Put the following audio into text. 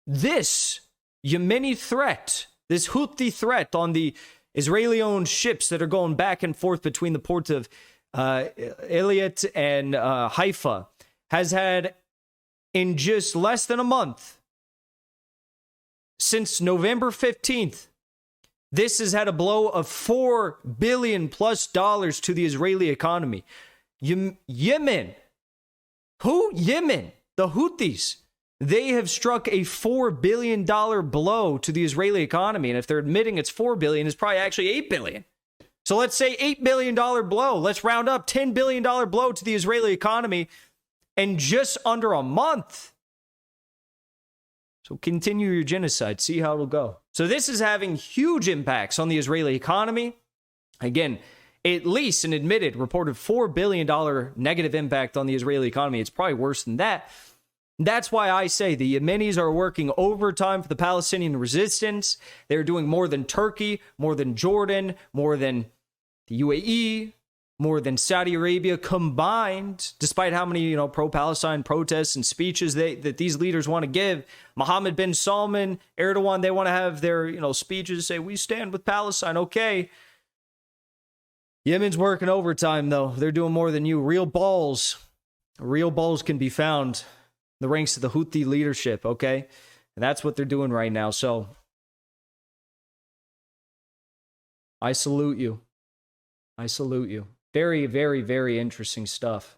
this Yemeni threat, this Houthi threat on the Israeli-owned ships that are going back and forth between the ports of Eilat and Haifa, has had, in just less than a month, since November 15th, this has had a blow of $4 billion plus to the Israeli economy. Yemen. Who? Yemen. The Houthis. They have struck a $4 billion blow to the Israeli economy. And if they're admitting it's $4 billion, it's probably actually $8 billion. So let's say $8 billion blow. Let's round up $10 billion blow to the Israeli economy in just under a month. So continue your genocide. See how it'll go. So this is having huge impacts on the Israeli economy. Again, at least an admitted reported $4 billion negative impact on the Israeli economy. It's probably worse than that. That's why I say the Yemenis are working overtime for the Palestinian resistance. They're doing more than Turkey, more than Jordan, more than the UAE, more than Saudi Arabia combined, despite how many, pro-Palestine protests and speeches that these leaders want to give. Mohammed bin Salman, Erdogan, they want to have their, speeches say, we stand with Palestine. Okay. Yemen's working overtime, though. They're doing more than you. Real balls can be found in the ranks of the Houthi leadership, okay? And that's what they're doing right now. So I salute you. I salute you. Very, very, very interesting stuff.